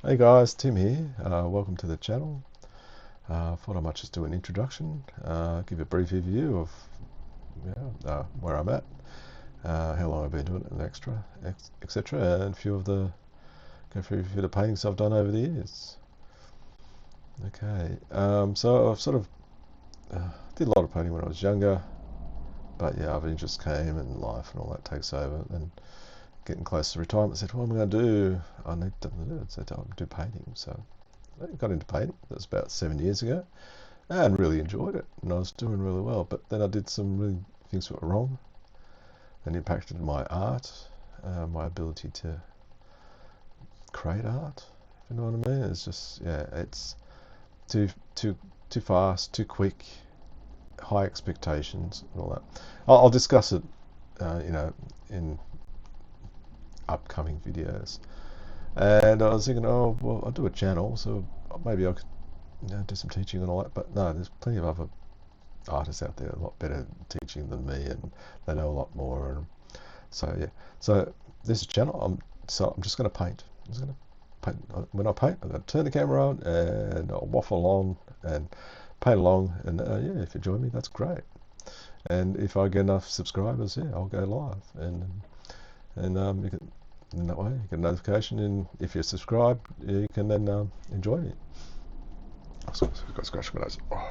Hey guys, Tim here. Welcome to the channel. Thought I might just do an introduction, give a brief review of where I'm at, how long I've been doing it, and etc. And go through a few of the paintings I've done over the years. Okay, so I've sort of did a lot of painting when I was younger, but yeah, other interests came and life and all that takes over. And getting close to retirement, I said, what am I going to do? I need to do it. So I'll do painting. So I got into painting. That was about 7 years ago, and really enjoyed it. And I was doing really well. But then I did some really things that were wrong, and impacted my art, my ability to create art. If you know what I mean? It's just it's too too too fast, too quick, high expectations, and all that. I'll discuss it, in upcoming videos. And I was thinking, oh well, I'll do a channel, so maybe I could do some teaching and all that. But no, there's plenty of other artists out there a lot better teaching than me, and they know a lot more. And so yeah, so this is a channel. I'm just going to paint. I'm just going to paint. When I paint, I'm going to turn the camera on and I'll waffle on and paint along. And yeah, if you join me, that's great. And if I get enough subscribers, yeah, I'll go live. And you can, in that way, you get a notification. And if you're subscribed, you can then enjoy me. Got scratch my nose. Oh.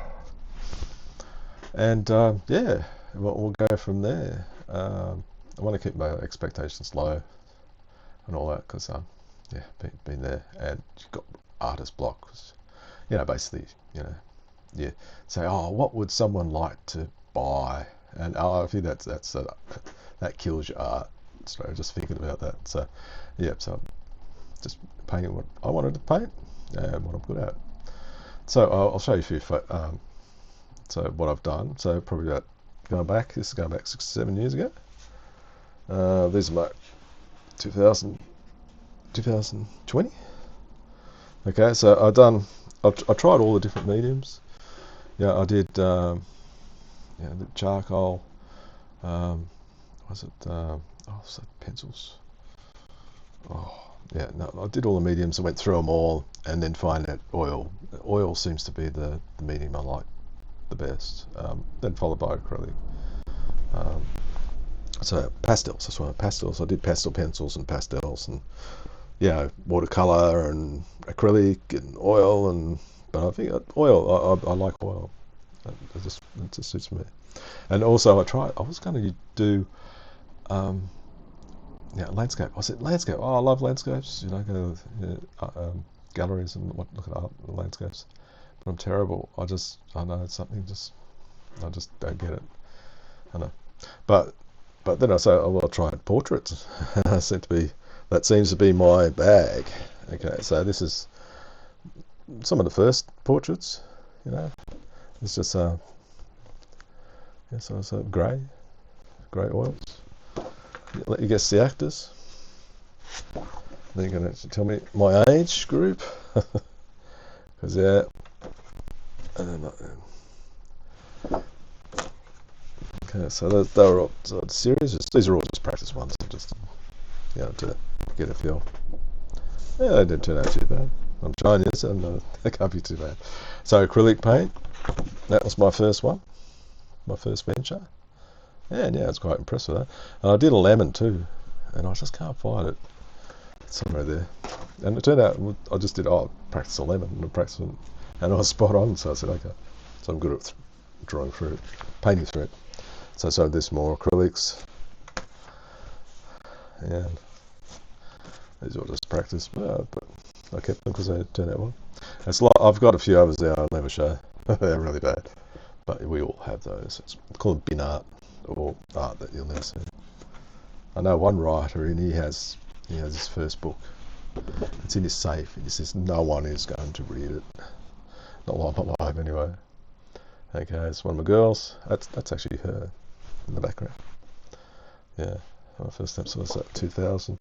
And yeah, we'll go from there. I want to keep my expectations low and all that because yeah, been there, and you've got artist block. Basically, you say, oh, what would someone like to buy? And I think that kills your art. So just thinking about that. So yeah, so just painting what I wanted to paint and what I'm good at. So I'll show you a few. So what I've done. So probably about this is going back 6 or 7 years ago. These are my 2020. Okay, so I tried all the different mediums. Yeah, I did the charcoal. Was it pencils? Oh, yeah, no, I did all the mediums. I went through them all, and then find out oil. Oil seems to be the medium I like the best. Then followed by acrylic. So pastels. That's why pastels. I did pastel pencils and pastels, and watercolor and acrylic and oil. But I think oil. I like oil. It just suits me. And also, I was going to do landscape. I said landscape. Oh, I love landscapes. Go to galleries and look at art and landscapes. But I'm terrible. I know it's something. I just don't get it. I know. But then I say, oh, well, I'll try portraits. That seems to be my bag. Okay, so this is some of the first portraits. It's just so grey oils. Let you guess the actors. Then you're going to tell me my age group, because okay, so they were all series. These are all just practice ones, just to get a feel. Yeah, they didn't turn out too bad. I'm Chinese, and they can't be too bad. So acrylic paint, that was my first one, my first venture. And yeah, I was quite impressed with that. And I did a lemon too, and I just can't find it somewhere there. And it turned out I just did practice a lemon and practice it, and I was spot on. So I said, okay, so I'm good at drawing through it, painting through it. So this more acrylics, and these are just practice, but I kept them because they turned out well. I've got a few others there I'll never show. They're really bad, but we all have those. It's called bin art, or art that you'll never see. I know one writer, and he has his first book. It's in his safe, and he says no one is going to read it. Not while I'm alive, anyway. Okay, it's one of my girls. That's actually her in the background. Yeah, my first episode was at 2000,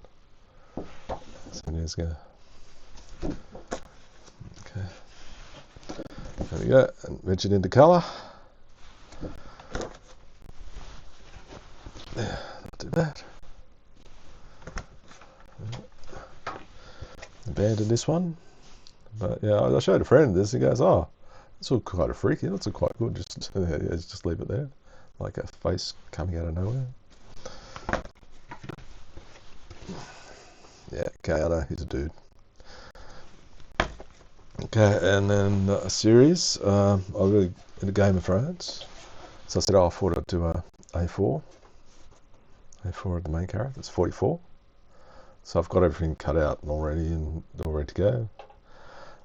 7 years ago. Okay, there we go. And ventured into colour. Yeah, not too bad. abandoned this one. But yeah, I showed a friend this. He goes, "Oh, this looks quite a freaky. It looks quite good. Just leave it there, like a face coming out of nowhere." Yeah, Kayada, he's a dude. Okay, and then a series. I really into Game of Thrones, so I said, "Oh, I thought I'd do a A4 of the main character. It's 44." So I've got everything cut out and all ready to go.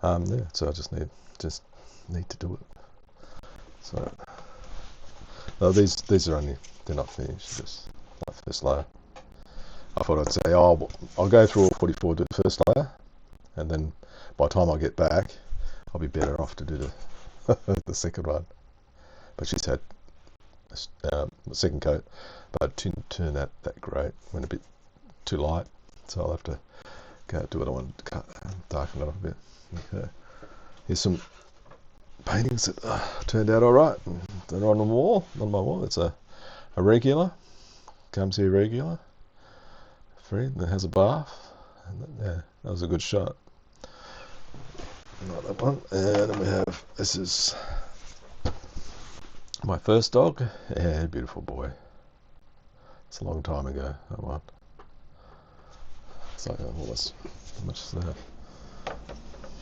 Yeah, so I just need to do it. So these are only, they're not finished. Just like first layer. I thought I'd say, oh, I'll go through all 44, do the first layer, and then by the time I get back, I'll be better off to do the the second one. But she's had the second coat, but didn't turn that great. Went a bit too light, so I'll have to go do what I want to darken it up a bit. Okay. Here's some paintings that turned out all right. They're on the wall, on my wall. It's a regular, comes here regular. Fred that has a bath. And yeah, that was a good shot. Not that one. And then we have, this is my first dog. Yeah, beautiful boy. It's a long time ago, that one. It's like almost, how much is that?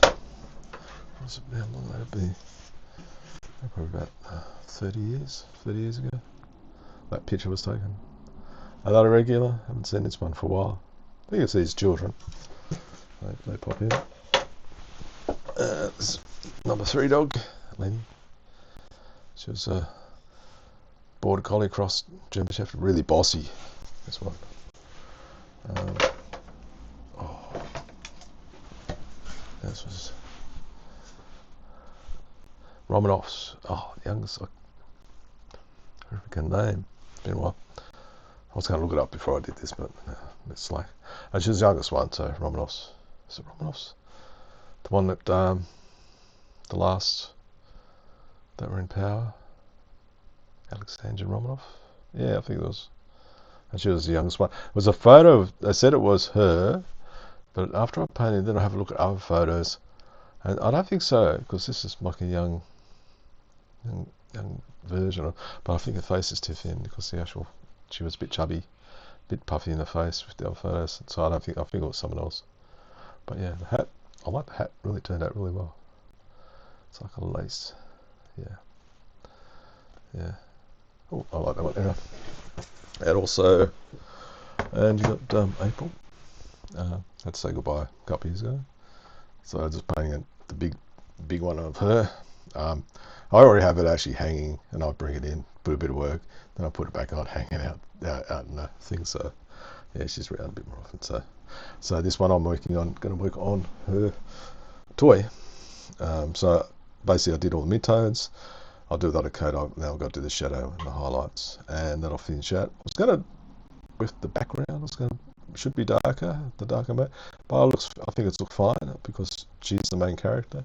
How long would that be? Probably about 30 years ago. That picture was taken. Another regular. Haven't seen this one for a while. I think it's these children. They pop in. This number 3 dog, Lenny. She was a border collie cross German Shepherd, really bossy. This one. This was Romanovs. Oh, the youngest. Horrific name. It's been a while. I was going to look it up before I did this, but it's like, and she's the youngest one, so Romanovs. Is it Romanovs? The one that, the last that were in power? Alexander Romanov? Yeah, I think it was. And she was the youngest one. It was a photo, they said it was her, but after I painted, then I have a look at other photos, and I don't think so, because this is like a young version, but I think her face is too thin, because she was a bit chubby, a bit puffy in the face with the other photos, so I think it was someone else. But yeah, the hat, I like the hat, really turned out really well. It's like a lace, yeah. Oh, I like that one. Yeah. And also, and you got April. Had to say goodbye a couple years ago, so I just painting the big one of her. I already have it actually hanging, and I'll bring it in, put a bit of work, then I'll put it back on, hanging out in the thing. So yeah, she's around a bit more often. So this one I'm going to work on her toy. So basically I did all the midtones. I'll do the other coat. Now I've got to do the shadow and the highlights, and then I'll finish out. I was going to, with the background, should be darker, the darker mode, but I think it's look fine because she's the main character.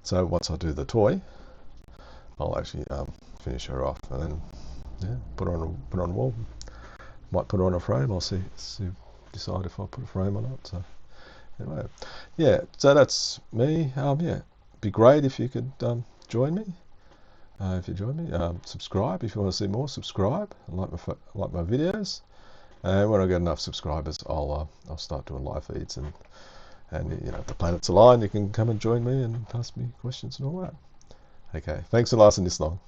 So once I do the toy, I'll actually finish her off, and then put her on the wall. Might put her on a frame. I'll decide if I'll put a frame or not. So anyway, yeah. So that's me. Be great if you could join me. If you join me, subscribe if you want to see more. Subscribe and like my videos. And when I get enough subscribers, I'll start doing live feeds, and if the planets align, you can come and join me and ask me questions and all that. Okay, thanks for lasting this long.